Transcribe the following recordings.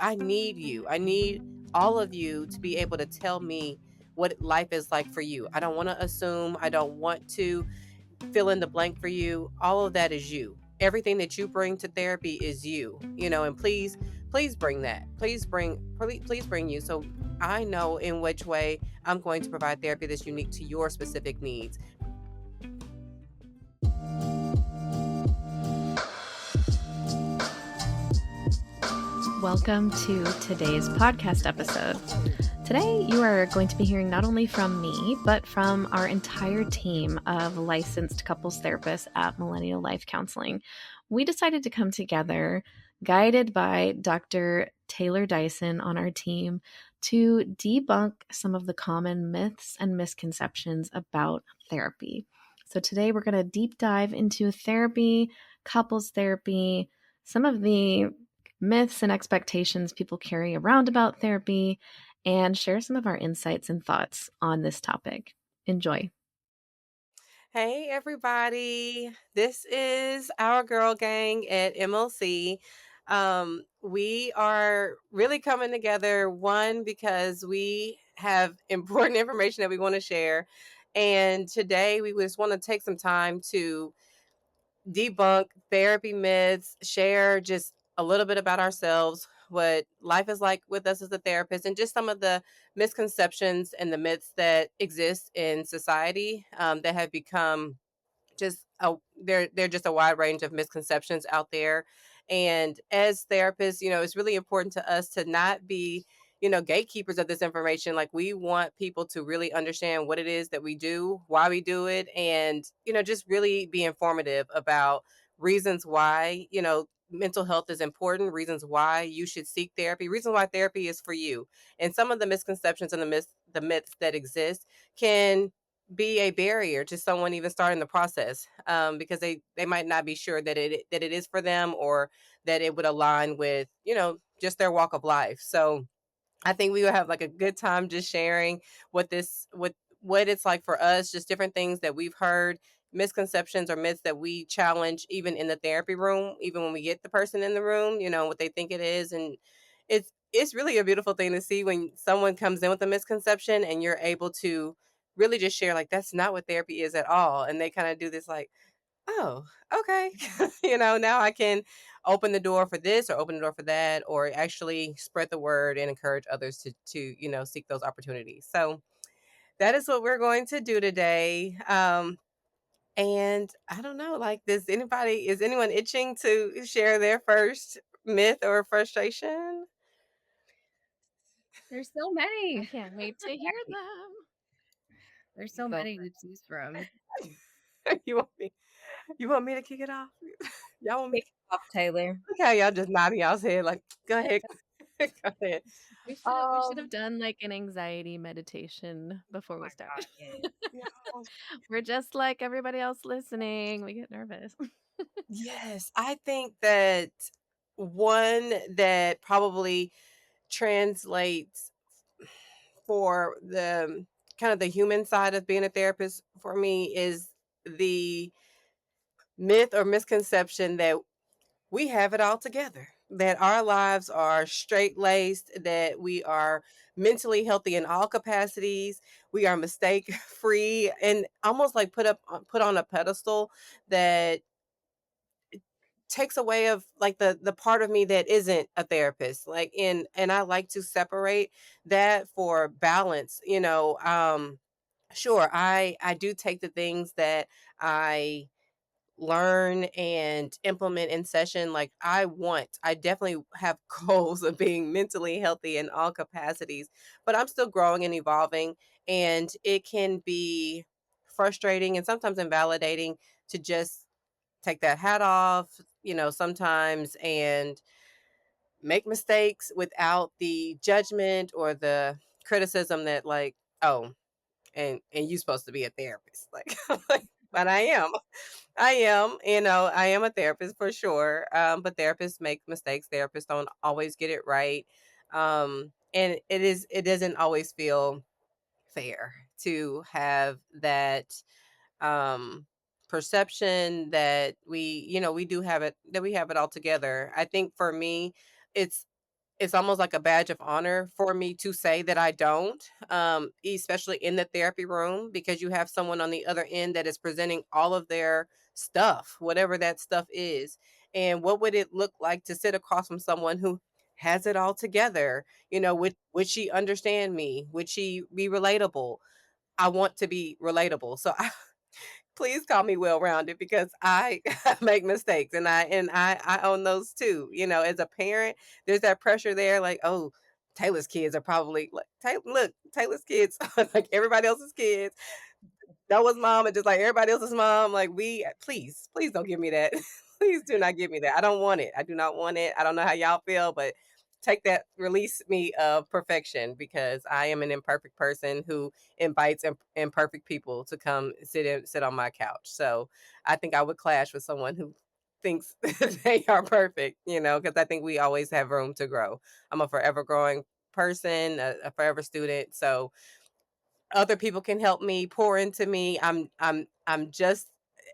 I need you. I need all of you to be able to tell me what life is like for you. I don't want to assume. I don't want to fill in the blank for you. All of that is you. Everything that you bring to therapy is you, and please bring that. Please bring you. So I know in which way I'm going to provide therapy that's unique to your specific needs. Welcome to today's podcast episode. Today, you are going to be hearing not only from me, but from our entire team of licensed couples therapists at Millennial Life Counseling. We decided to come together, guided by Dr. Taylor Dyson on our team, to debunk some of the common myths and misconceptions about therapy. So today, we're going to deep dive into therapy, couples therapy, some of the myths and expectations people carry around about therapy, and share some of our insights and thoughts on this topic. Enjoy. Hey, everybody. This is our girl gang at MLC. We are really coming together, one, because we have important information that we want to share. And today we just want to take some time to debunk therapy myths, share just a little bit about ourselves, what life is like with us as a therapist, and just some of the misconceptions and the myths that exist in society that have become just they're just a wide range of misconceptions out there. And as therapists, it's really important to us to not be gatekeepers of this information. Like, we want people to really understand what it is that we do, why we do it, and just really be informative about reasons why mental health is important, reasons why you should seek therapy, reasons why therapy is for you. And some of the misconceptions and the myths that exist can be a barrier to someone even starting the process, because they might not be sure that it is for them, or that it would align with just their walk of life. So I think we will have like a good time just sharing what it's like for us, just different things that we've heard, misconceptions or myths that we challenge even in the therapy room, even when we get the person in the room, what they think it is. And it's really a beautiful thing to see when someone comes in with a misconception and you're able to really just share, like, that's not what therapy is at all. And they kind of do this like, oh, okay. Now I can open the door for this or open the door for that, or actually spread the word and encourage others to seek those opportunities. So that is what we're going to do today. And I don't know, like, is anyone itching to share their first myth or frustration? There's so many. I can't wait to hear them. There's so many to choose from. you want me you want me to kick it off? Y'all want me Kick it off, Taylor. Okay, y'all just nodding y'all's head like, go ahead. Go ahead. We should have done like an anxiety meditation before we start. God, yes. Yeah. We're just like everybody else listening. We get nervous. Yes, I think that one that probably translates for the kind of the human side of being a therapist for me is the myth or misconception that we have it all together, that our lives are straight laced, that we are mentally healthy in all capacities, we are mistake free, and almost like put on a pedestal that takes away of like the part of me that isn't a therapist. Like, and I like to separate that for balance. Sure, I do take the things that I learn and implement in session. Like, I definitely have goals of being mentally healthy in all capacities, but I'm still growing and evolving, and it can be frustrating and sometimes invalidating to just take that hat off, sometimes, and make mistakes without the judgment or the criticism that, like, oh, and you supposed to be a therapist. Like, but I am a therapist for sure. But therapists make mistakes. Therapists don't always get it right. And it doesn't always feel fair to have that perception that we do have it, that we have it all together. I think for me, it's it's almost like a badge of honor for me to say that I don't, especially in the therapy room, because you have someone on the other end that is presenting all of their stuff, whatever that stuff is. And what would it look like to sit across from someone who has it all together? Would she understand me? Would she be relatable? I want to be relatable. So please call me well-rounded because I make mistakes, and I own those too. As a parent, there's that pressure there, like, oh, Taylor's kids are probably like, look, Taylor's kids are like everybody else's kids. Noah's mom and just like everybody else's mom. Like, please don't give me that. Please do not give me that. I don't want it. I do not want it. I don't know how y'all feel, but take that, release me of perfection, because I am an imperfect person who invites imperfect people to come sit on my couch. So I think I would clash with someone who thinks they are perfect, because I think we always have room to grow. I'm a forever growing person, a forever student. So other people can help me, pour into me. I'm just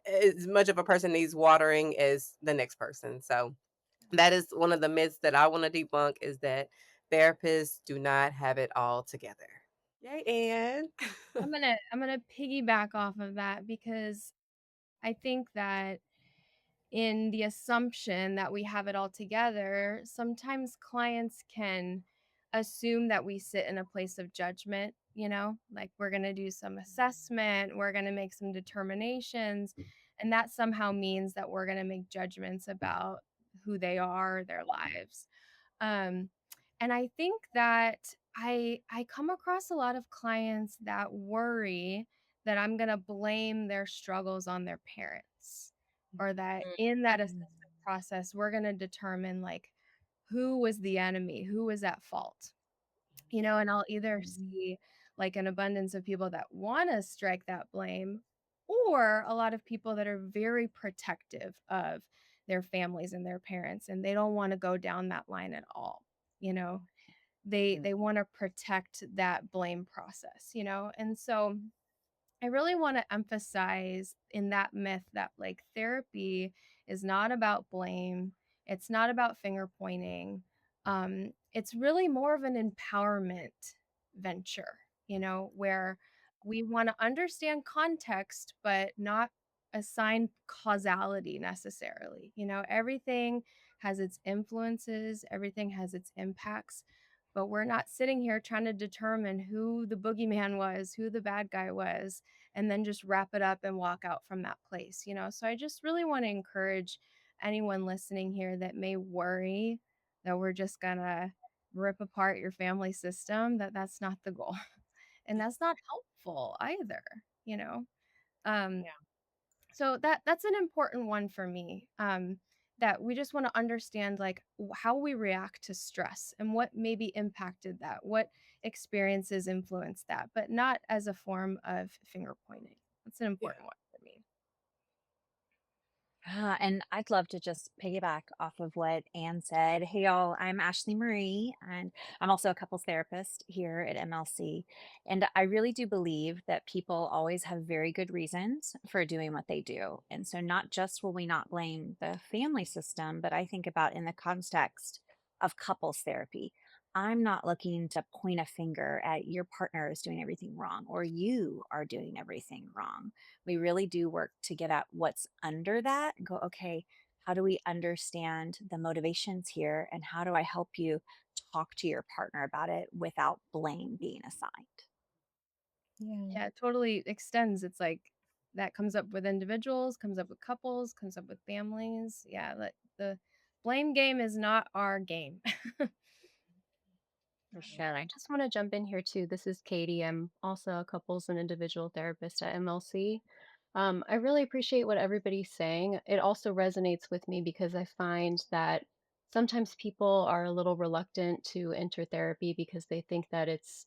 as much of a person needs watering as the next person. So that is one of the myths that I want to debunk, is that therapists do not have it all together. Yay, Anne. I'm gonna piggyback off of that because I think that in the assumption that we have it all together, sometimes clients can assume that we sit in a place of judgment, like we're going to do some assessment, we're going to make some determinations, and that somehow means that we're going to make judgments about who they are, their lives. Um, and I think that I come across a lot of clients that worry that I'm going to blame their struggles on their parents, or that in that assessment process we're going to determine like who was the enemy, who was at fault. And I'll either see like an abundance of people that want to strike that blame, or a lot of people that are very protective of their families and their parents, and they don't want to go down that line at all. You know, they want to protect that blame process, And so I really want to emphasize in that myth that like therapy is not about blame. It's not about finger pointing. It's really more of an empowerment venture, where we want to understand context, but not assign causality necessarily. Everything has its influences, everything has its impacts, but we're not sitting here trying to determine who the boogeyman was, who the bad guy was, and then just wrap it up and walk out from that place. So I just really want to encourage anyone listening here that may worry that we're just gonna rip apart your family system, that's not the goal. And that's not helpful either, you know um so that's an important one for me, that we just want to understand like how we react to stress and what maybe impacted that, what experiences influenced that, but not as a form of finger pointing. That's an Yeah. important one for me. And I'd love to just piggyback off of what Anne said. Hey, y'all, I'm Ashley Marie, and I'm also a couples therapist here at MLC. And I really do believe that people always have very good reasons for doing what they do. And so, not just will we not blame the family system, but I think about in the context of couples therapy. I'm not looking to point a finger at your partner is doing everything wrong or you are doing everything wrong. We really do work to get at what's under that and go, okay, how do we understand the motivations here? And how do I help you talk to your partner about it without blame being assigned? Yeah, it totally extends. It's like that comes up with individuals, comes up with couples, comes up with families. Yeah, the blame game is not our game. For sure. I just want to jump in here too. This is Katie. I'm also a couples and individual therapist at MLC. I really appreciate what everybody's saying. It also resonates with me because I find that sometimes people are a little reluctant to enter therapy because they think that it's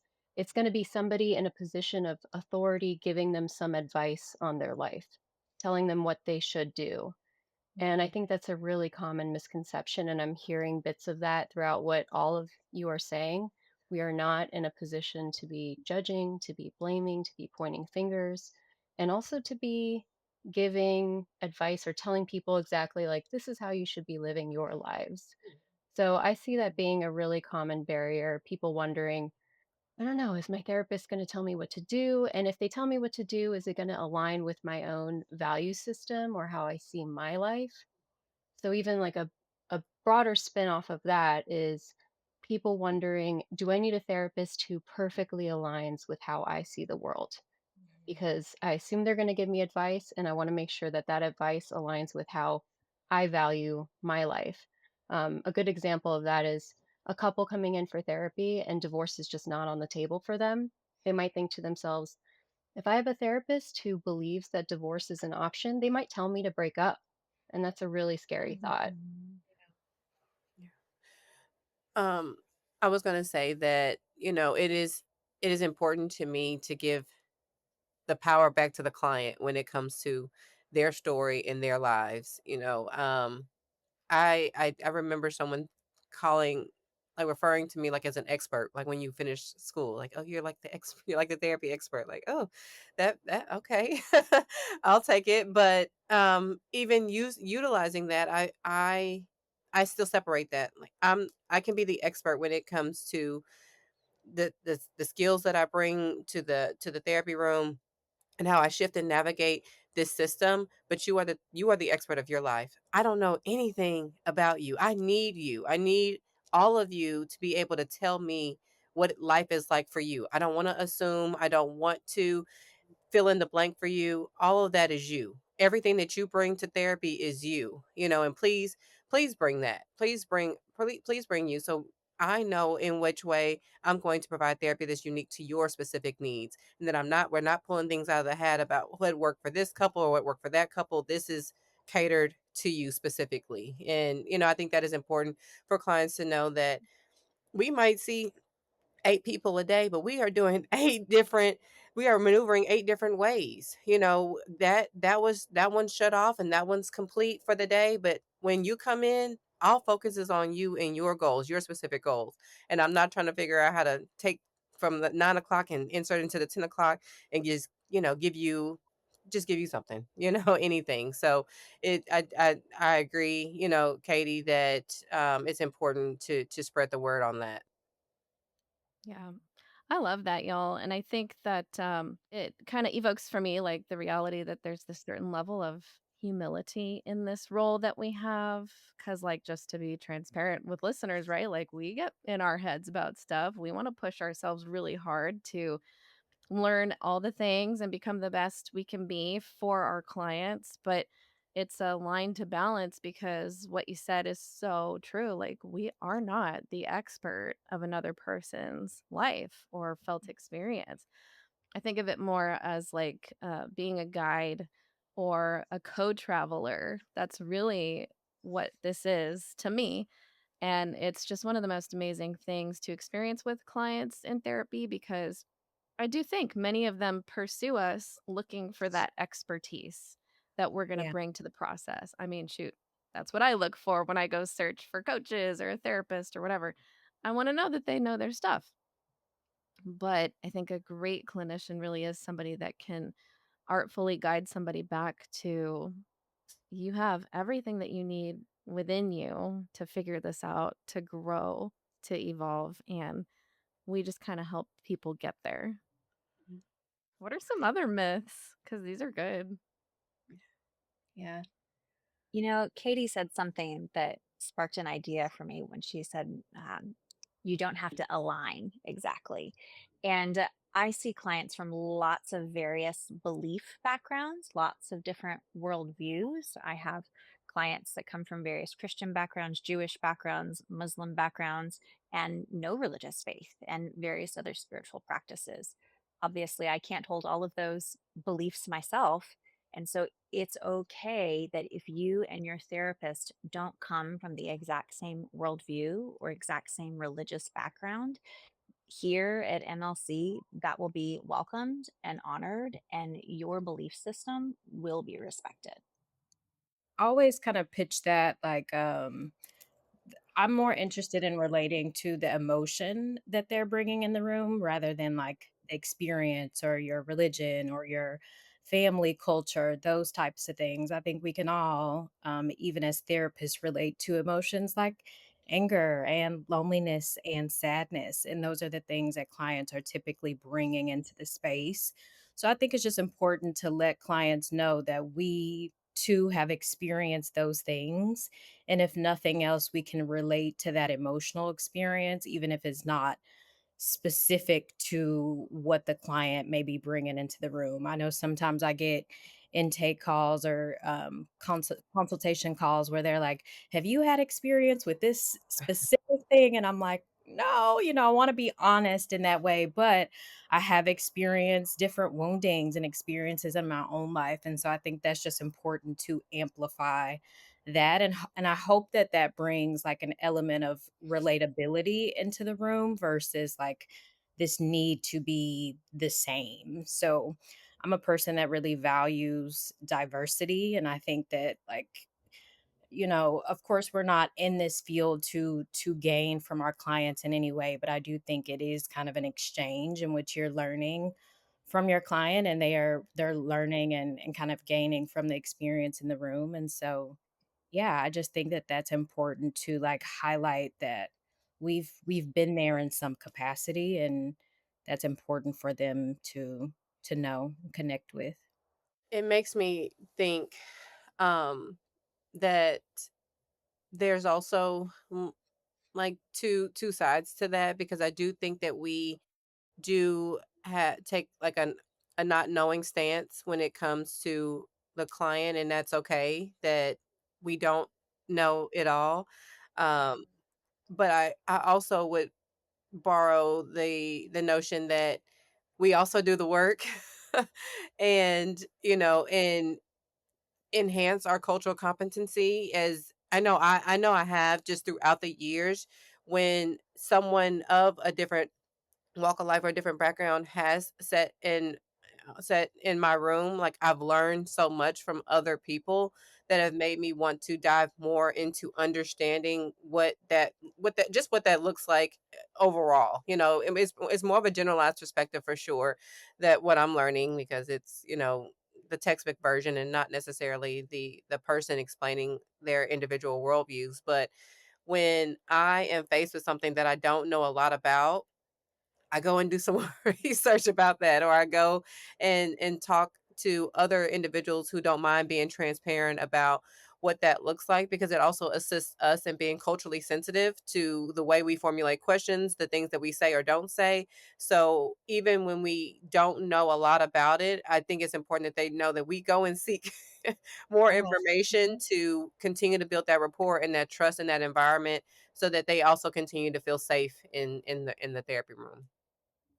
going to be somebody in a position of authority giving them some advice on their life, telling them what they should do. And I think that's a really common misconception, and I'm hearing bits of that throughout what all of you are saying. We are not in a position to be judging, to be blaming, to be pointing fingers, and also to be giving advice or telling people exactly like this is how you should be living your lives. So I see that being a really common barrier, people wondering, I don't know, is my therapist going to tell me what to do? And if they tell me what to do, is it going to align with my own value system or how I see my life? So even like a broader spin off of that is people wondering, do I need a therapist who perfectly aligns with how I see the world? Because I assume they're going to give me advice and I want to make sure that that advice aligns with how I value my life. A good example of that is a couple coming in for therapy and divorce is just not on the table for them. They might think to themselves, if I have a therapist who believes that divorce is an option, they might tell me to break up. And that's a really scary thought. Mhm. Um, I was gonna say that, it is important to me to give the power back to the client when it comes to their story in their lives. I remember someone calling, like referring to me like as an expert, like when you finish school, like, oh, you're like the expert, you're like the therapy expert. Like, oh, that okay. I'll take it. But even utilizing that, I still separate that. Like I can be the expert when it comes to the skills that I bring to the therapy room and how I shift and navigate this system, but you are the expert of your life. I don't know anything about you. I need you. I need all of you to be able to tell me what life is like for you. I don't want to assume. I don't want to fill in the blank for you. All of that is you. Everything that you bring to therapy is you, and please bring that. Please bring you. So I know in which way I'm going to provide therapy that's unique to your specific needs. And that we're not pulling things out of the hat about what worked for this couple or what worked for that couple. This is catered to you specifically. And, I think that is important for clients to know that we might see 8 people a day, but we are doing 8 different we are maneuvering 8 different ways. That one's shut off and that one's complete for the day, but when you come in, all focus is on you and your goals, your specific goals. And I'm not trying to figure out how to take from the 9 o'clock and insert into the 10 o'clock and just give you something, anything. So I agree, Katie, that it's important to spread the word on that. Yeah. I love that, y'all. And I think that it kind of evokes for me like the reality that there's this certain level of humility in this role that we have. Cause, like, just to be transparent with listeners, right? Like, we get in our heads about stuff. We want to push ourselves really hard to learn all the things and become the best we can be for our clients. But it's a line to balance because what you said is so true. Like, we are not the expert of another person's life or felt experience. I think of it more as like being a guide or a co traveler. That's really what this is to me. And it's just one of the most amazing things to experience with clients in therapy because I do think many of them pursue us looking for that expertise that we're going to Yeah. bring to the process. I mean, shoot, that's what I look for when I go search for coaches or a therapist or whatever. I want to know that they know their stuff. But I think a great clinician really is somebody that can artfully guide somebody back to you have everything that you need within you to figure this out, to grow, to evolve. And we just kind of help people get there. What are some other myths? Because these are good. Yeah. Katie said something that sparked an idea for me when she said, you don't have to align exactly. And I see clients from lots of various belief backgrounds, lots of different worldviews. I have clients that come from various Christian backgrounds, Jewish backgrounds, Muslim backgrounds, and no religious faith, and various other spiritual practices. Obviously, I can't hold all of those beliefs myself. And so it's okay that if you and your therapist don't come from the exact same worldview or exact same religious background, here at MLC, that will be welcomed and honored, and your belief system will be respected. Always kind of pitch that like I'm more interested in relating to the emotion that they're bringing in the room rather than like the experience or your religion or your family culture, those types of things. I think we can all, even as therapists, relate to emotions like anger and loneliness and sadness. And those are the things that clients are typically bringing into the space. So I think it's just important to let clients know that we too have experienced those things. And if nothing else, we can relate to that emotional experience, even if it's not specific to what the client may be bringing into the room. I know sometimes I get intake calls or consultation calls where they're like, "Have you had experience with this specific thing?" And I'm like, "No, I want to be honest in that way, but I have experienced different woundings and experiences in my own life." And so I think that's just important to amplify that, and I hope that that brings like an element of relatability into the room versus like this need to be the same. So I'm a person that really values diversity, and I think that like, of course we're not in this field to gain from our clients in any way, but I do think it is kind of an exchange in which you're learning from your client, and they're learning and kind of gaining from the experience in the room. And so yeah, I just think that that's important to like highlight that we've been there in some capacity, and that's important for them to know and connect with. It makes me think um that there's also like two sides to that, because I do think that we do take like a not knowing stance when it comes to the client, and that's okay that we don't know it all. Um, but I also would borrow the notion that we also do the work and and enhance our cultural competency. As I know I have just throughout the years, when someone of a different walk of life or a different background has set in my room, like I've learned so much from other people that have made me want to dive more into understanding what that looks like overall. It's more of a generalized perspective for sure, that what I'm learning, because it's the textbook version and not necessarily the person explaining their individual worldviews. But when I am faced with something that I don't know a lot about, I go and do some more research about that, or I go and talk to other individuals who don't mind being transparent about what that looks like, because it also assists us in being culturally sensitive to the way we formulate questions, the things that we say or don't say. So even when we don't know a lot about it, I think it's important that they know that we go and seek more Oh, information mhm. to continue to build that rapport and that trust in that environment, so that they also continue to feel safe in the therapy room.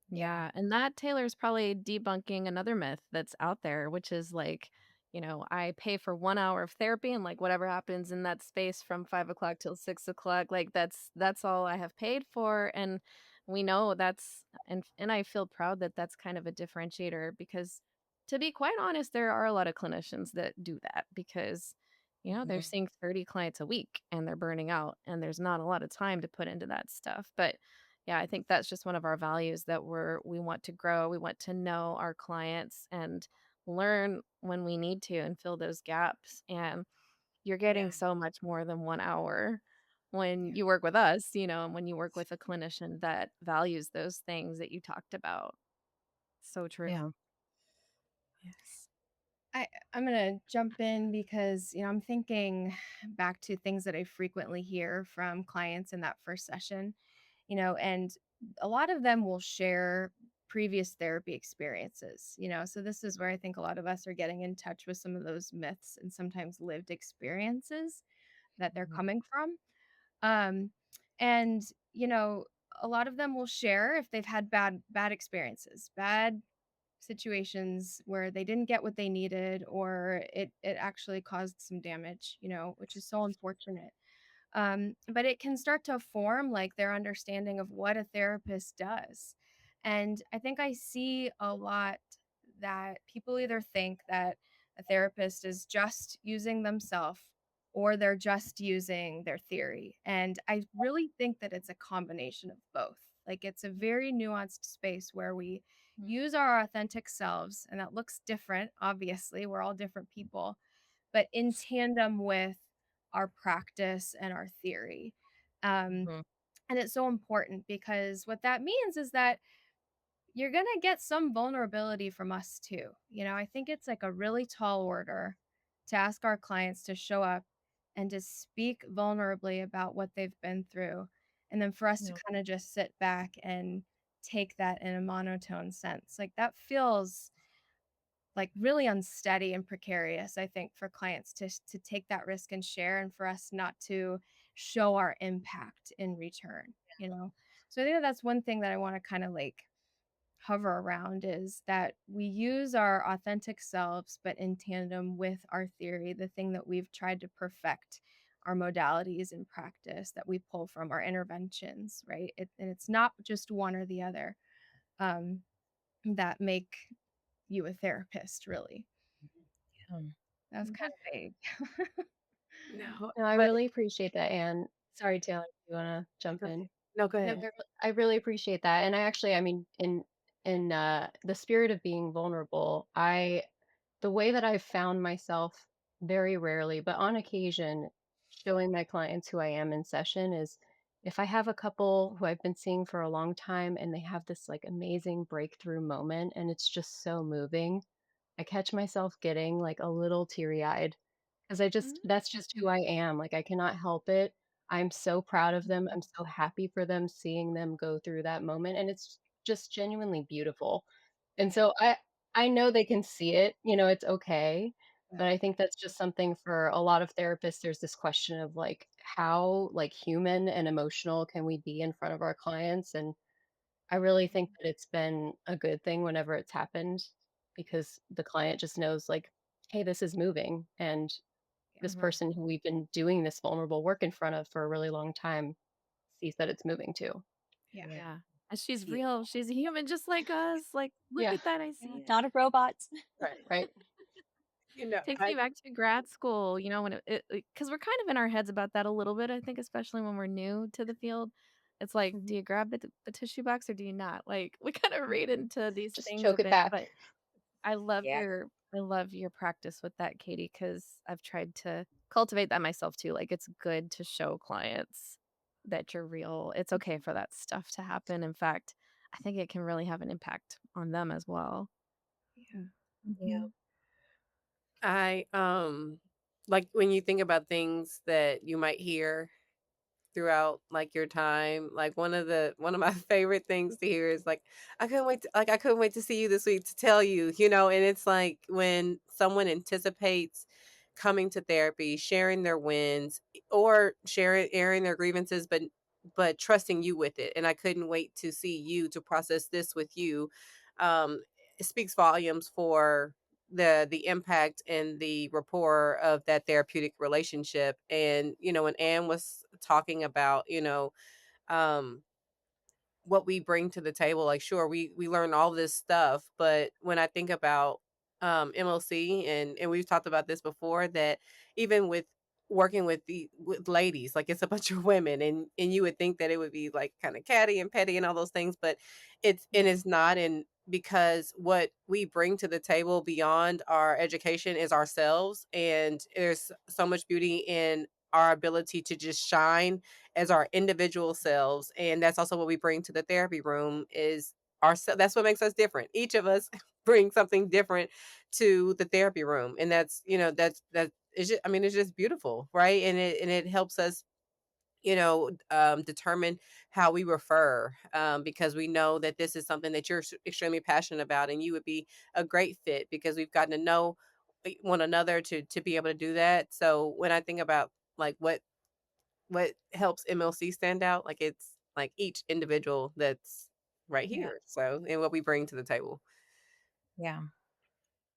Yeah. Yeah, and that Taylor's probably debunking another myth that's out there, which is like, I pay for 1 hour of therapy and like whatever happens in that space from 5 o'clock till 6 o'clock, like that's all I have paid for. And we know and I feel proud that that's kind of a differentiator because to be quite honest, there are a lot of clinicians that do that because they're Mhm. seeing 30 clients a week and they're burning out and there's not a lot of time to put into that stuff. But yeah, I think that's just one of our values that we want to grow. We want to know our clients and learn when we need to and fill those gaps. And you're getting Yeah. so much more than 1 hour when Yeah. you work with us, and when you work with a clinician that values those things that you talked about. So true. Yeah. Yes. I'm gonna jump in because I'm thinking back to things that I frequently hear from clients in that first session, and a lot of them will share previous therapy experiences, so this is where I think a lot of us are getting in touch with some of those myths and sometimes lived experiences that they're Mhm. coming from. Um, and you know, a lot of them will share if they've had bad experiences, bad situations where they didn't get what they needed or it actually caused some damage, which is so unfortunate. But it can start to form like their understanding of what a therapist does. And I think I see a lot that people either think that a therapist is just using themselves or they're just using their theory. And I really think that it's a combination of both. Like it's a very nuanced space where we Mm. use our authentic selves, and that looks different. Obviously, we're all different people, but in tandem with our practice and our theory. Um, Mhm. and it's so important because what that means is that you're going to get some vulnerability from us too. I think it's like a really tall order to ask our clients to show up and to speak vulnerably about what they've been through. And then for us to Yeah. kind of just sit back and take that in a monotone sense. Like that feels like really unsteady and precarious, I think, for clients to take that risk and share, and for us not to show our impact in return. So I think that that's one thing that I want to kind of like hover around, is that we use our authentic selves, but in tandem with our theory, the thing that we've tried to perfect, our modalities in practice that we pull from our interventions, right? And it's not just one or the other, um, that make you a therapist, really. Yeah. That was kind of vague. No, No, I but really appreciate that, Anne. Sorry, Taylor, you wanna jump go ahead. in? No, go No, ahead. but I really appreciate that, and I mean, in the spirit of being vulnerable, the way that I've found myself very rarely, but on occasion, showing my clients who I am in session is if I have a couple who I've been seeing for a long time and they have this like amazing breakthrough moment and it's just so moving, I catch myself getting like a little teary-eyed 'cause that's just who I am, like, I cannot help it. I'm so proud of them, I'm so happy for them, seeing them go through that moment, and it's just genuinely beautiful. And so I know they can see it, it's okay, Yeah. but I think that's just something for a lot of therapists, there's this question of, like, how, like, human and emotional can we be in front of our clients, and I really think that it's been a good thing whenever it's happened because the client just knows, like, "Hey, this is moving," and this Mhm. person who we've been doing this vulnerable work in front of for a really long time sees that it's moving too. Yeah. Yeah. Yeah. And she's Yeah. real. She's a human just like us. Like, look Yeah, at that. I Yeah, see it. not a robot. Right. right. Takes me I back to grad school, when because we're kind of in our heads about that a little bit, I think, especially when we're new to the field. It's like, do Mhm. you grab the tissue box or do you not? Like, we kind of read into these Just things a choke it bit, back. but I love Yeah. your practice with that, Katie, because I've tried to cultivate that myself too. Like it's good to show clients that you're real. It's okay for that stuff to happen. In fact, I think it can really have an impact on them as well. Yeah. Yeah. Mhm. I like when you think about things that you might hear throughout like your time, like one of my favorite things to hear is like I couldn't wait to see you this week to tell you, and it's like when someone anticipates coming to therapy, sharing their wins or sharing airing their grievances, but trusting you with it. And I couldn't wait to see you to process this with you. It speaks volumes for the impact and the rapport of that therapeutic relationship. And when Anne was talking about um what we bring to the table, like sure, we learn all this stuff, but when I think about MLC, and we've talked about this before, that even with working with ladies, like it's a bunch of women, and you would think that it would be like kind of catty and petty and all those things, but it's not. And because what we bring to the table beyond our education is ourselves, and there's so much beauty in our ability to just shine as our individual selves. And that's also what we bring to the therapy room is ourselves. That's what makes us different. Each of us bring something different to the therapy room. And that's, that is just, I mean, it's just beautiful. Right. And it helps us, determine how we refer, because we know that this is something that you're extremely passionate about, and you would be a great fit because we've gotten to know one another to be able to do that. So when I think about like what helps MLC stand out, like it's like each individual that's right Yeah. here. So, and what we bring to the table. Yeah.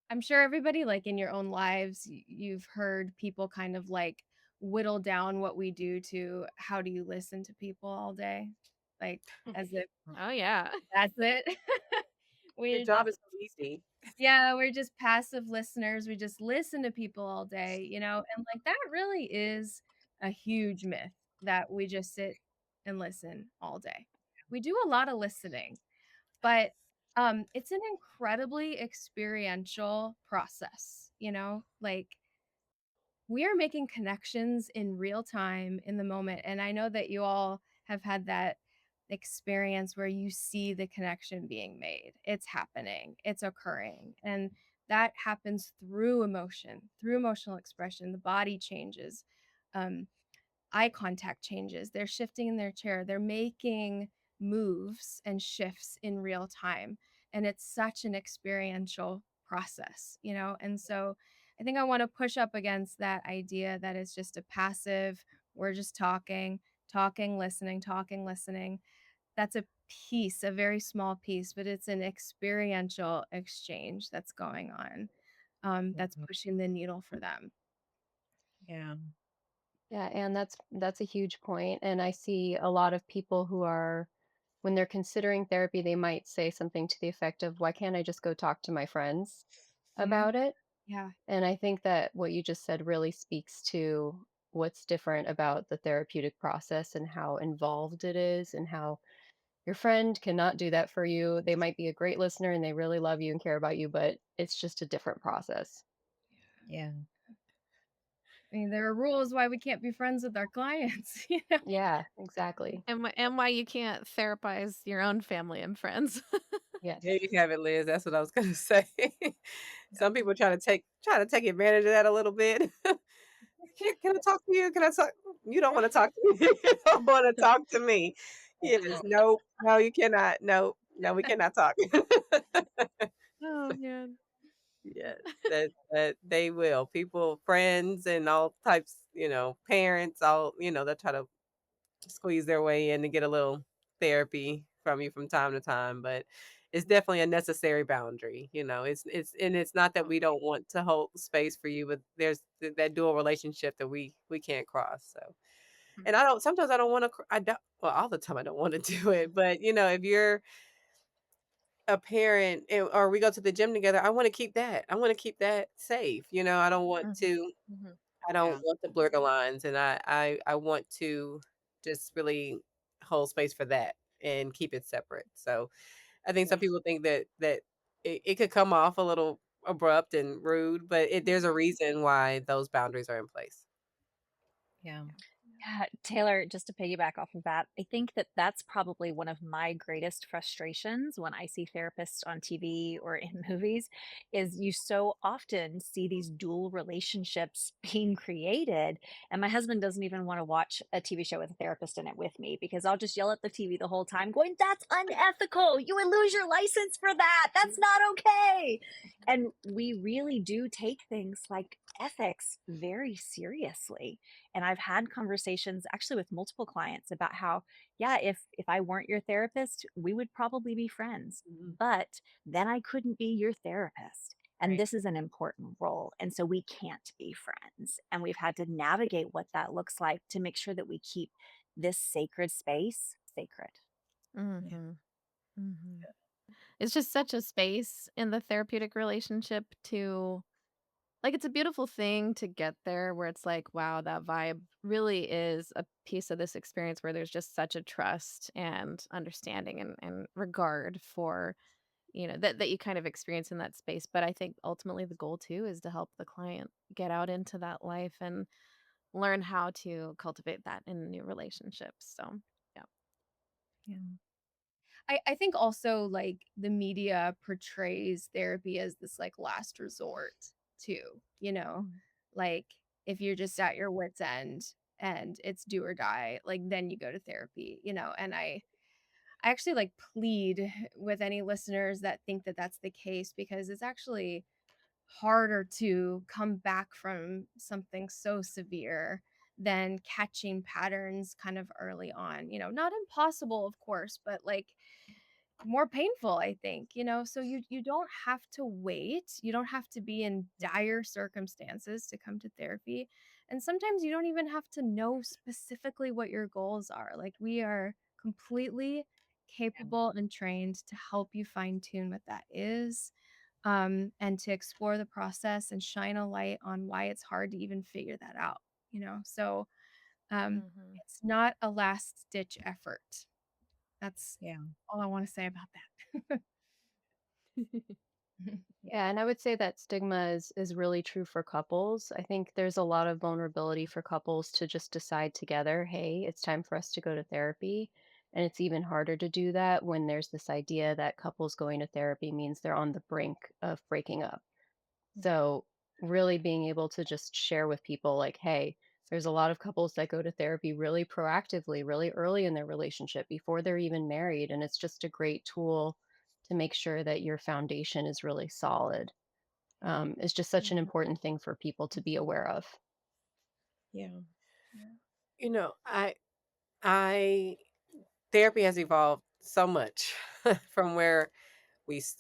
I'm sure everybody, like in your own lives, you've heard people kind of like whittle down what we do to how do you listen to people all day? Like as if Oh yeah. that's it. Your We're job just is so easy. Yeah, we're just passive listeners. We just listen to people all day, and like that really is a huge myth that we just sit and listen all day. We do a lot of listening, but it's an incredibly experiential process, like we are making connections in real time in the moment. And I know that you all have had that experience where you see the connection being made. It's happening, it's occurring. And that happens through emotion, through emotional expression. The body changes. Um, eye contact changes. They're shifting in their chair. They're making moves and shifts in real time. And it's such an experiential process, you know? And so I think I want to push up against that idea that it's just a passive, we're just talking, talking, listening, talking, listening. That's a piece, a very small piece, but it's an experiential exchange that's going on, that's Mhm. pushing the needle for them. Yeah. Yeah, and that's a huge point. And I see a lot of people who are, when they're considering therapy, they might say something to the effect of, "Why can't I just go talk to my friends Yeah. about it?" Yeah. And I think that what you just said really speaks to what's different about the therapeutic process and how involved it is, and how your friend cannot do that for you. They might be a great listener and they really love you and care about you, but it's just a different process. Yeah. I mean, there are rules why we can't be friends with our clients, you know? Yeah, exactly. And why you can't therapize your own family and friends. There Yes. you have it, Liz. That's what I was gonna say. Some people try to take advantage of that a little bit. Can I talk to you? Can I talk? You don't want to talk to me. You don't want to talk to me. Yes. No. No. You cannot. No. No. We cannot talk. Oh man. Yes. That they will. People, friends, and all types. Parents. All. They'll try to squeeze their way in to get a little therapy from you from time to time, but it's definitely a necessary boundary. It's not that we don't want to hold space for you, but there's that dual relationship that we can't cross. So, and I don't sometimes I don't want to I don't well all the time I don't want to do it, but if you're a parent or we go to the gym together, I want to keep that. I want to keep that safe. I don't want Mhm. to Mhm. I don't Yeah. want to blur the lines, and I want to just really hold space for that and keep it separate. So I think some Yeah. people think that it could come off a little abrupt and rude, but there's a reason why those boundaries are in place. Yeah. Yeah, Taylor, just to piggyback off of that, I think that that's probably one of my greatest frustrations when I see therapists on TV or in movies is you so often see these dual relationships being created. And my husband doesn't even want to watch a TV show with a therapist in it with me because I'll just yell at the TV the whole time going, "That's unethical. You would lose your license for that. That's not okay." And we really do take things like ethics very seriously. And I've had conversations actually with multiple clients about how, yeah, if I weren't your therapist, we would probably be friends, Mhm. but then I couldn't be your therapist. And Right. this is an important role. And so we can't be friends. And we've had to navigate what that looks like to make sure that we keep this sacred space sacred. Yeah. Mhm. Mhm. It's just such a space in the therapeutic relationship to like it's a beautiful thing to get there where it's like, wow, that vibe really is a piece of this experience where there's just such a trust and understanding and regard for, that you kind of experience in that space. But I think ultimately the goal too is to help the client get out into that life and learn how to cultivate that in new relationships. So, yeah. Yeah. I think also like the media portrays therapy as this like last resort too, you know, Mm. like if you're just at your wit's end and it's do or die, like then you go to therapy, and I actually like plead with any listeners that think that that's the case because it's actually harder to come back from something so severe than catching patterns kind of early on. Not impossible, of course, but like more painful, I think, so you don't have to wait. You don't have to be in dire circumstances to come to therapy. And sometimes you don't even have to know specifically what your goals are. Like we are completely Yeah. capable and trained to help you fine tune what that is, and to explore the process and shine a light on why it's hard to even figure that out, so Mhm. it's not a last ditch effort. That's Yeah. all I want to say about that. Yeah, and I would say that stigma is really true for couples. I think there's a lot of vulnerability for couples to just decide together, hey, it's time for us to go to therapy. And it's even harder to do that when there's this idea that couples going to therapy means they're on the brink of breaking up. So, really being able to just share with people like, hey, there's a lot of couples that go to therapy really proactively, really early in their relationship before they're even married. And it's just a great tool to make sure that your foundation is really solid. It's just such an Mhm. important thing for people to be aware of. Yeah. Yeah. You know, I therapy has evolved so much from where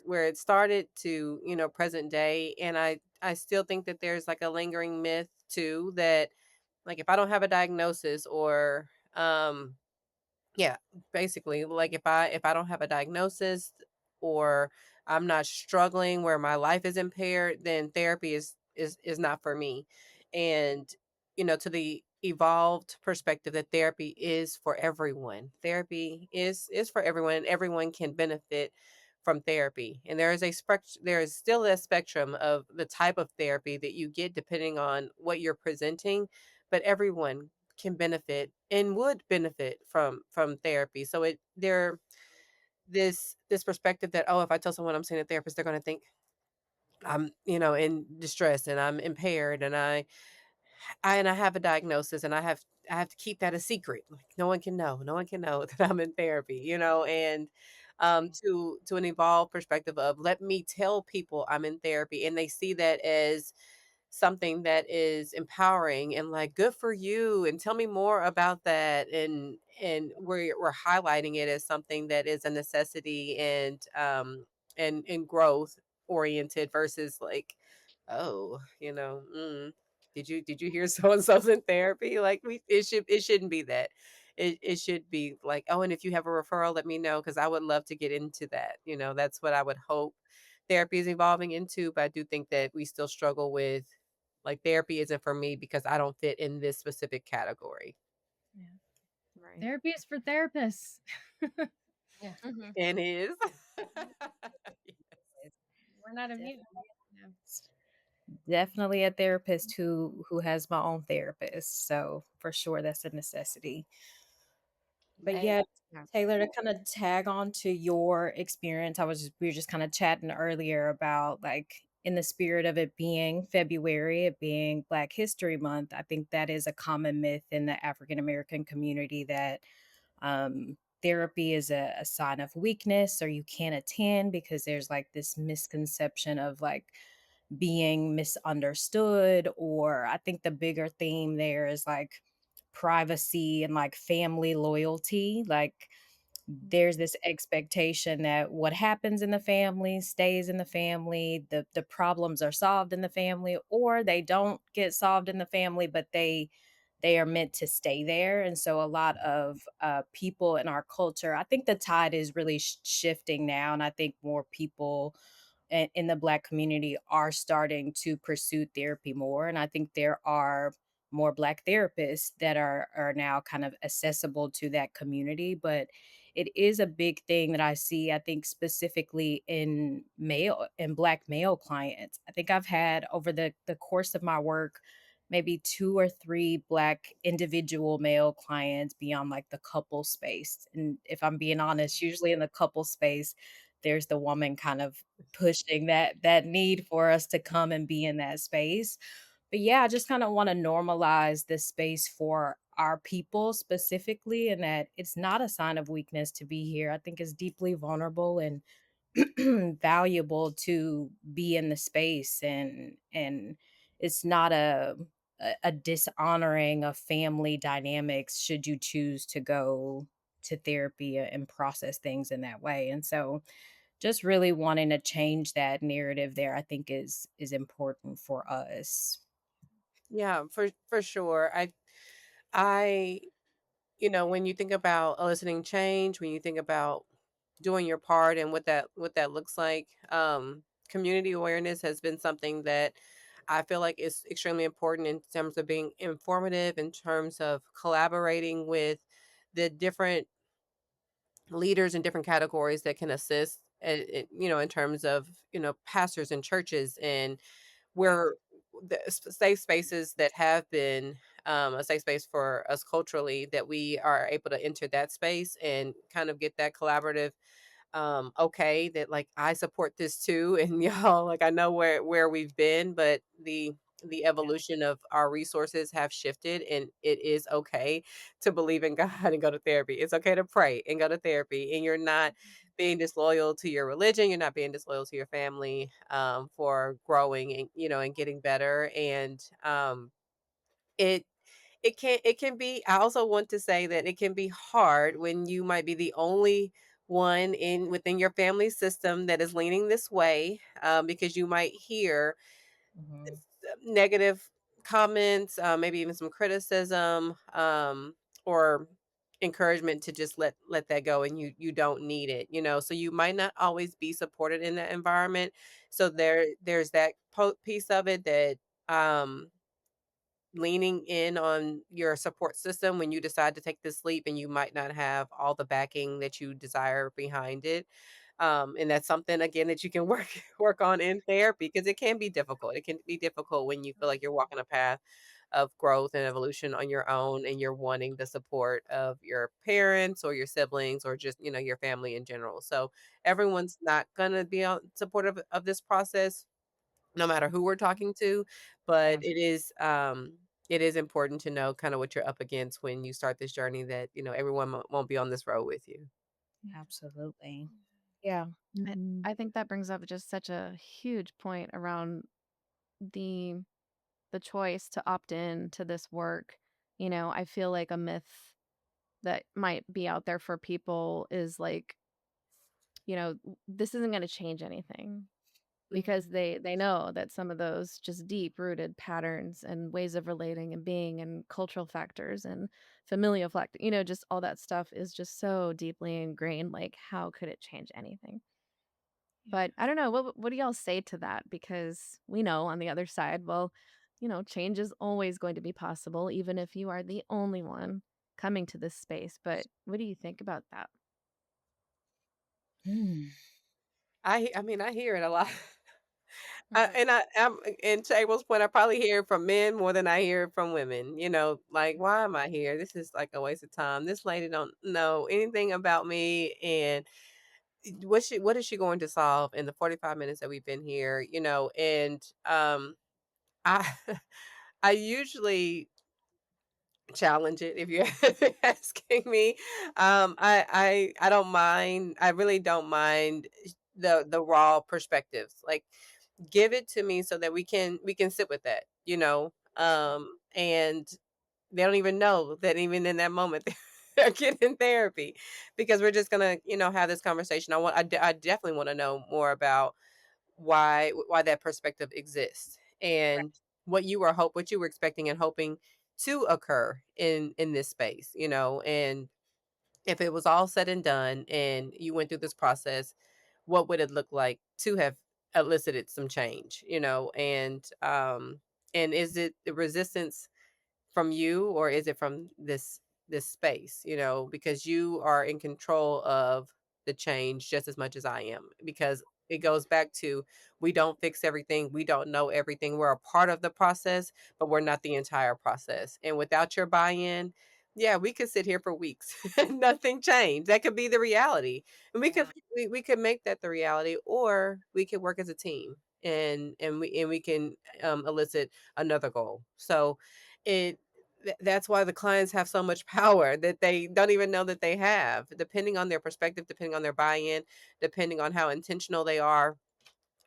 where it started to, present day, and I still think that there's like a lingering myth too that, like, if I don't have a diagnosis, or yeah, basically, like, if I don't have a diagnosis, or I'm not struggling where my life is impaired, then therapy is not for me. And to the evolved perspective, that therapy is for everyone. Therapy is for everyone, and everyone can benefit from therapy. And there is still a spectrum of the type of therapy that you get depending on what you're presenting, but everyone can benefit and would benefit from therapy. So it there this perspective that, oh, if I tell someone I'm seeing a therapist, they're going to think I'm, in distress, and I'm impaired, and I have a diagnosis, and I have to keep that a secret. Like, no one can know. No one can know that I'm in therapy, and to an evolved perspective of, let me tell people I'm in therapy, and they see that as something that is empowering, and like, good for you, and tell me more about that. And we're highlighting it as something that is a necessity, and growth oriented, versus like, oh, did you hear so and so's in therapy? Like, it shouldn't be that. It should be like, oh, and if you have a referral, let me know, because I would love to get into that. That's what I would hope therapy is evolving into. But I do think that we still struggle with, like, therapy isn't for me because I don't fit in this specific category. Yeah. Right. Therapy is for therapists. Yeah. Hmm. And is. We're not immune. Definitely. Yeah. Definitely a therapist who has my own therapist. So for sure that's a necessity. But I, yeah, Yeah. Taylor, to kind of tag on to your experience, we were just kind of chatting earlier about, like, in the spirit of it being February, it being Black History Month. I think that is a common myth in the African American community that therapy is a sign of weakness, or you can't attend because there's like this misconception of like being misunderstood. Or I think the bigger theme there is like privacy and like family loyalty. Like, there's this expectation that what happens in the family stays in the family, the problems are solved in the family, or they don't get solved in the family, but they are meant to stay there. And so a lot of people in our culture, I think the tide is really shifting now, and I think more people in the Black community are starting to pursue therapy more. And I think there are more Black therapists that are now kind of accessible to that community. But it is a big thing that I see, I think, specifically in Black male clients. I think I've had, over the course of my work, maybe two or three Black individual male clients beyond like the couple space. And if I'm being honest, usually in the couple space, there's the woman kind of pushing that need for us to come and be in that space. But yeah, I just kind of want to normalize this space for our people specifically, and that it's not a sign of weakness to be here. I think it's deeply vulnerable and valuable to be in the space, and it's not a dishonoring of family dynamics should you choose to go to therapy and process things in that way. And so just really wanting to change that narrative there, I think is important for us. Yeah, for sure. I when you think about eliciting change, when you think about doing your part, and what that looks like, community awareness has been something that I feel like is extremely important, in terms of being informative, in terms of collaborating with the different leaders in different categories that can assist. in terms of, pastors and churches, and Yeah. where the safe spaces that have been a safe space for us culturally, that we are able to enter that space and kind of get that collaborative okay, that like I support this too, and y'all, like I know where we've been, but the evolution of our resources have shifted, and it is okay to believe in God and go to therapy. It's okay to pray and go to therapy, and you're not being disloyal to your religion, you're not being disloyal to your family, for growing and, and getting better. And it it can be, I also want to say that it can be hard when you might be the only one in within your family system that is leaning this way, because you might hear Mhm. negative comments, maybe even some criticism, or encouragement to just let that go, and you don't need it, so you might not always be supported in that environment. So there's that piece of it, that um leaning in on your support system when you decide to take this leap, and you might not have all the backing that you desire behind it. And that's something, again, that you can work work on in therapy, because it can be difficult. It can be difficult when you feel like you're walking a path of growth and evolution on your own, and you're wanting the support of your parents or your siblings, or just, your family in general. So everyone's not going to be supportive of this process, no matter who we're talking to, but Yeah. it is important to know kind of what you're up against when you start this journey, that, everyone won't be on this road with you. Absolutely. Yeah. I, Mhm. I think that brings up just such a huge point around the the choice to opt in to this work. I feel like a myth that might be out there for people is like, this isn't going to change anything, because Mhm. they know that some of those just deep rooted patterns and ways of relating and being and cultural factors and familial factor, just all that stuff is just so deeply ingrained. Like, how could it change anything? But I don't know, what do y'all say to that? Because we know on the other side, well, change is always going to be possible, even if you are the only one coming to this space. But what do you think about that? Mm. I mean, I hear it a lot. Mhm. I'm in Chable's point, I probably hear it from men more than I hear it from women. Like, why am I here? This is like a waste of time. This lady don't know anything about me, and what is she going to solve in the 45 minutes that we've been here? And I I usually challenge it, if you're if you're asking me. I don't mind. I really don't mind the raw perspectives. Like, give it to me so that we can sit with that. And they don't even know that even in that moment they're getting therapy, because we're just gonna have this conversation. I definitely want to know more about why that perspective exists, and what you were expecting and hoping to occur in this space, and if it was all said and done and you went through this process, what would it look like to have elicited some change, and is it the resistance from you, or is it from this space, because you are in control of the change just as much as I am, because it goes back to, we don't fix everything, we don't know everything, we're a part of the process, but we're not the entire process. And without your buy-in, yeah, we could sit here for weeks and nothing changed. That could be the reality, and Yeah. we could make that the reality, or we could work as a team, and we can elicit another goal. So it that's why the clients have so much power that they don't even know that they have, depending on their perspective, depending on their buy-in, depending on how intentional they are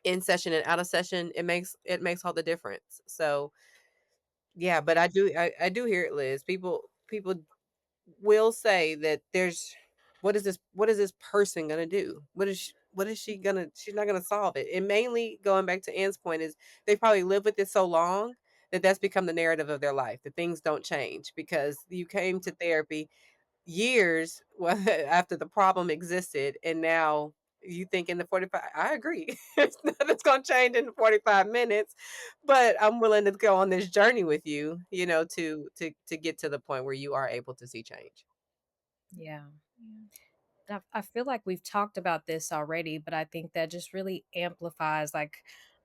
in session and out of session. It makes all the difference. So yeah, but I do hear it, Liz. People will say that there's, what is this person gonna do? She's not gonna solve it. And mainly, going back to Ann's point, is they probably lived with it so long that that's become the narrative of their life, that things don't change because you came to therapy years after the problem existed, and now you think in the 45, I agree. It's nothing's gonna change in 45 minutes, but I'm willing to go on this journey with you, to get to the point where you are able to see change. Yeah. I feel like we've talked about this already, but I think that just really amplifies, like,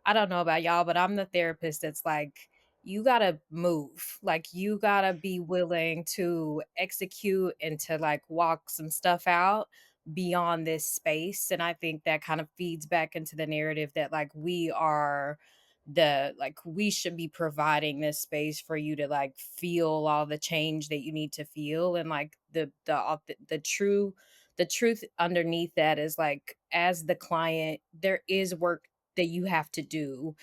I don't know about y'all, but I'm the therapist that's like, you gotta move. Like, you gotta be willing to execute and to like walk some stuff out beyond this space. And I think that kind of feeds back into the narrative that like we are like we should be providing this space for you to like feel all the change that you need to feel. And like the truth underneath that is like, as the client, there is work that you have to do,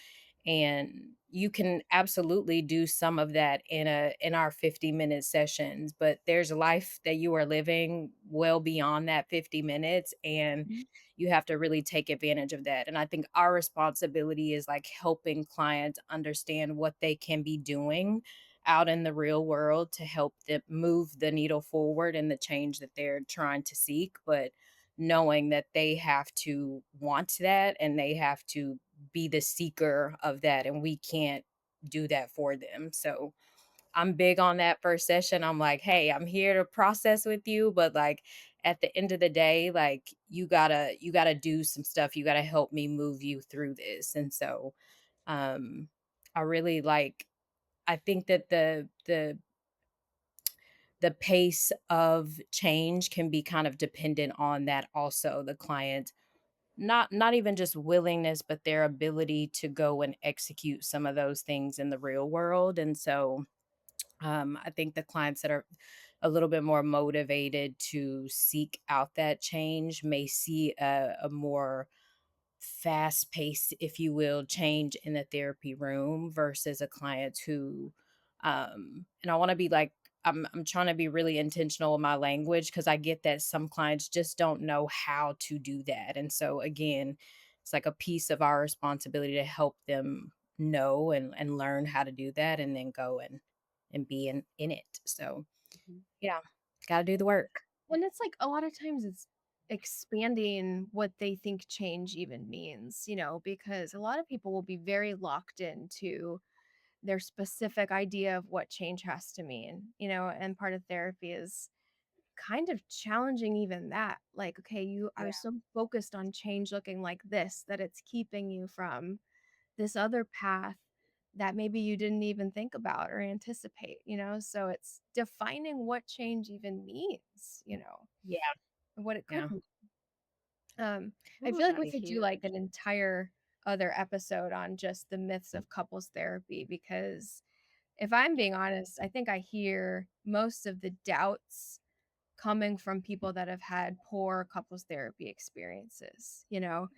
and you can absolutely do some of that in our 50-minute sessions, but there's a life that you are living well beyond that 50 minutes, and Mhm. you have to really take advantage of that. And I think our responsibility is like helping clients understand what they can be doing out in the real world to help them move the needle forward and the change that they're trying to seek, but knowing that they have to want that and they have to be the seeker of that, and we can't do that for them. So I'm big on that first session. I'm like, hey, I'm here to process with you, but like at the end of the day, like you gotta do some stuff. You gotta help me move you through this. And so um I really like, I think that the pace of change can be kind of dependent on that also, the client not even just willingness, but their ability to go and execute some of those things in the real world. And so I think the clients that are a little bit more motivated to seek out that change may see a more fast pace, if you will, change in the therapy room versus a client who, and I want to be like, I'm trying to be really intentional with my language because I get that some clients just don't know how to do that. And so again, it's like a piece of our responsibility to help them know and learn how to do that and then go and be in it. So Mhm. yeah, gotta do the work. When it's like a lot of times it's expanding what they think change even means, because a lot of people will be very locked into their specific idea of what change has to mean, and part of therapy is kind of challenging even that. Like, okay, you are Yeah. so focused on change looking like this that it's keeping you from this other path that maybe you didn't even think about or anticipate. So it's defining what change even means, Yeah. what it could Yeah. mean. I Ooh, feel like we that's could do like huge. an entire other episode on just the myths of couples therapy because if I'm being honest, I think I hear most of the doubts coming from people that have had poor couples therapy experiences.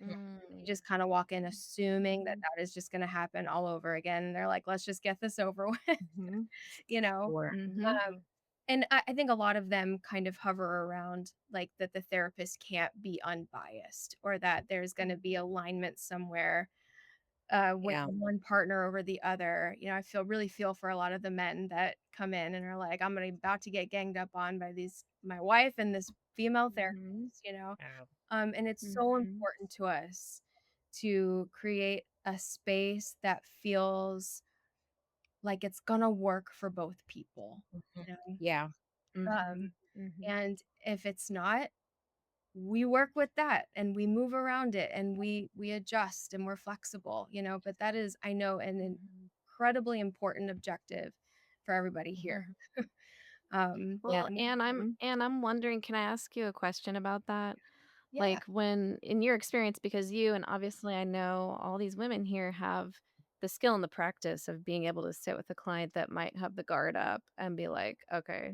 They Mm. just kind of walk in assuming that Mhm. that is just going to happen all over again. And they're like, let's just get this over with, Mhm. you know? Sure. Mhm. Um, and I think a lot of them kind of hover around like that the therapist can't be unbiased or that there's going to be alignment somewhere with Yeah. one partner over the other. I really feel for a lot of the men that come in and are like, I'm about to get ganged up on by my wife and this female Mhm. therapist. Yeah. And it's so Mhm. important to us to create a space that feels like it's gonna work for both people, Mhm. you know? Yeah. Um, Mhm. Mhm. and if it's not, we work with that and we move around it and we adjust and we're flexible. But that is, I know, an Mhm. incredibly important objective for everybody here. Yeah. Well, And and Mhm. I'm wondering, can I ask you a question about that? Yeah, Like when in your experience, because you and obviously I know all these women here have the skill and the practice of being able to sit with a client that might have the guard up and be like, okay,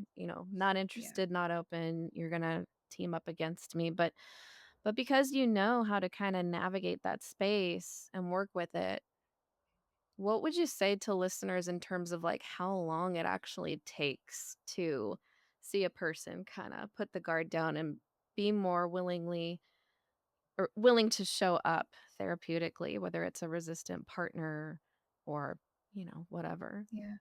not yeah, interested, not open, you're gonna team up against me. But because you know how to kind of navigate that space and work with it, what would you say to listeners in terms of like how long it actually takes to see a person kind of put the guard down and be more willing to show up therapeutically, whether it's a resistant partner or, whatever. yeah.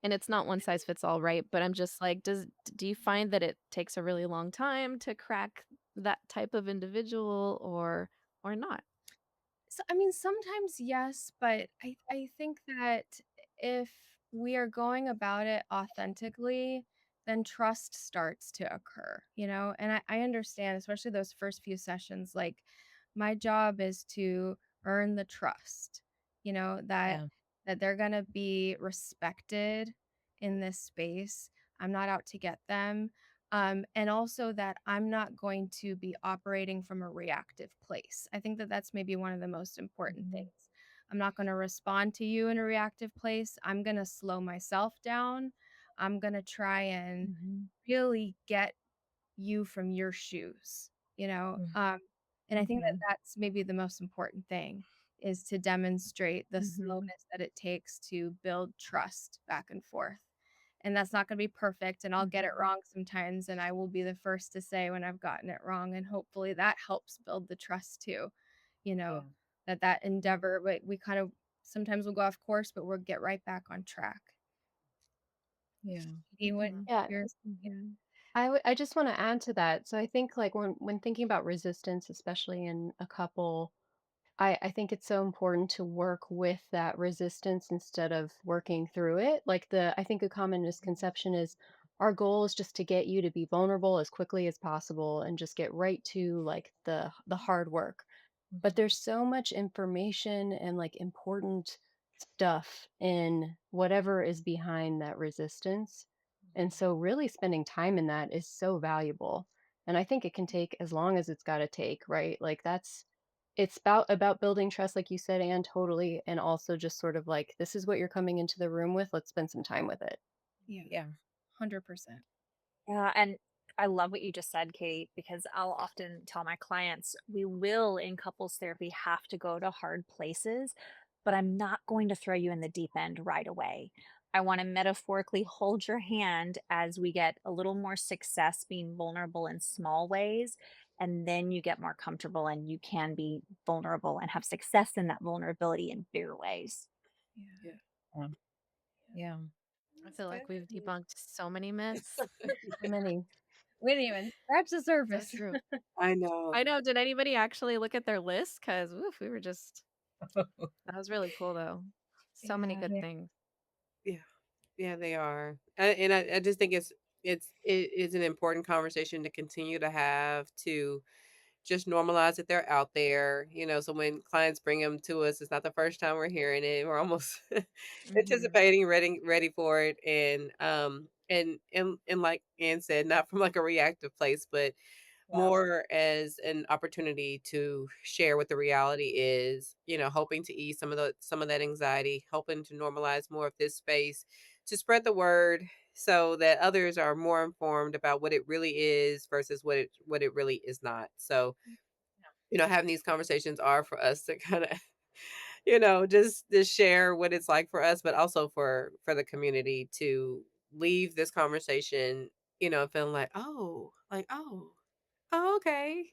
And it's not one size fits all, right? But I'm just like, do you find that it takes a really long time to crack that type of individual or not? So I mean, sometimes yes, but I think that if we are going about it authentically, then trust starts to occur, and I understand, especially those first few sessions, like my job is to earn the trust, that Yeah. they're going to be respected in this space. I'm not out to get them. And also that I'm not going to be operating from a reactive place. I think that that's maybe one of the most important Mhm. things. I'm not going to respond to you in a reactive place. I'm going to slow myself down. I'm going to try and Mhm. really get you from your shoes, you know? Mm. And I think that Okay. that's maybe the most important thing, is to demonstrate the Mhm. slowness that it takes to build trust back and forth. And that's not going to be perfect. And I'll get it Mhm. wrong sometimes. And I will be the first to say when I've gotten it wrong. And hopefully that helps build the trust too, you know, Yeah. that endeavor, but we kind of sometimes we'll go off course, but we'll get right back on track. Yeah. What Mhm. Yeah, yours? Mhm. I just want to add to that. So I think like when thinking about resistance, especially in a couple, I think it's so important to work with that resistance instead of working through it. Like I think a common misconception is our goal is just to get you to be vulnerable as quickly as possible and just get right to like the hard work. But there's so much information and like important stuff in whatever is behind that resistance. And so really spending time in that is so valuable. And I think it can take as long as it's got to take, right? Like it's about building trust like you said, and totally, and also just sort of like this is what you're coming into the room with, let's spend some time with it. Yeah, Yeah. 100%. Yeah, and I love what you just said, Kate, because I'll often tell my clients we will in couples therapy have to go to hard places, but I'm not going to throw you in the deep end right away. I want to metaphorically hold your hand as we get a little more success being vulnerable in small ways. And then you get more comfortable and you can be vulnerable and have success in that vulnerability in bigger ways. Yeah. Yeah. Um, yeah. I That's feel like we've good. debunked so many myths. So many. We didn't even scratch the So surface. true. I know. I know. Did anybody actually look at their list? Because we were just, that was really cool though. So many Yeah. good Yeah. things. Yeah. Yeah, they are. And I just think it is an important conversation to continue to have, to just normalize that they're out there, so when clients bring them to us, it's not the first time we're hearing it. We're almost Mhm. anticipating, ready for it. And like Ann said, not from like a reactive place, but Yeah. more as an opportunity to share what the reality is, hoping to ease some of that anxiety, hoping to normalize more of this space, to spread the word so that others are more informed about what it really is versus what it really is not. So, having these conversations are for us to kind of just share what it's like for us, but also for the community to leave this conversation, feeling like, oh, okay,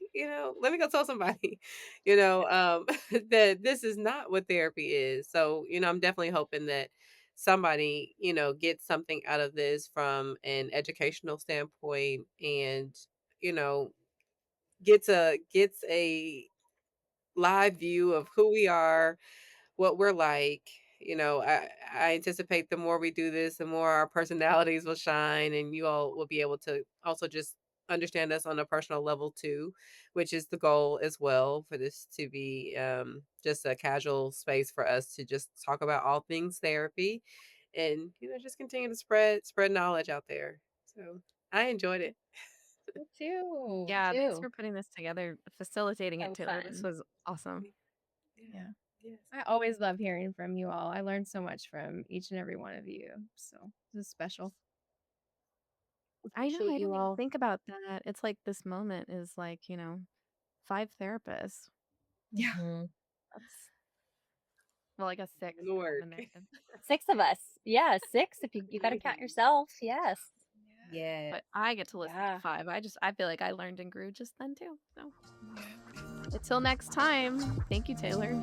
let me go tell somebody, that this is not what therapy is. So, I'm definitely hoping that somebody, gets something out of this from an educational standpoint, and, you know, gets a live view of who we are, what we're like. I anticipate the more we do this, the more our personalities will shine, and you all will be able to also just understand us on a personal level too, which is the goal as well, for this to be just a casual space for us to just talk about all things therapy, and just continue to spread knowledge out there. So I enjoyed it. Me too. Yeah, thanks Too. for putting this together, facilitating it, So Taylor. This fun. was awesome. Yeah. Yes. I always love hearing from you all. I learned so much from each and every one of you. So this is special. I know. Appreciate I you didn't even all. think about that. It's like this moment is like, 5 therapists. Yeah. Mhm. That's, well, I guess 6 Doing the work. when they're in. 6 of us. Yeah, 6 if you got to count yourself. Yes. Yeah. But I get to listen to Yeah. 5. I feel like I learned and grew just then too. So until next time, thank you, Taylor.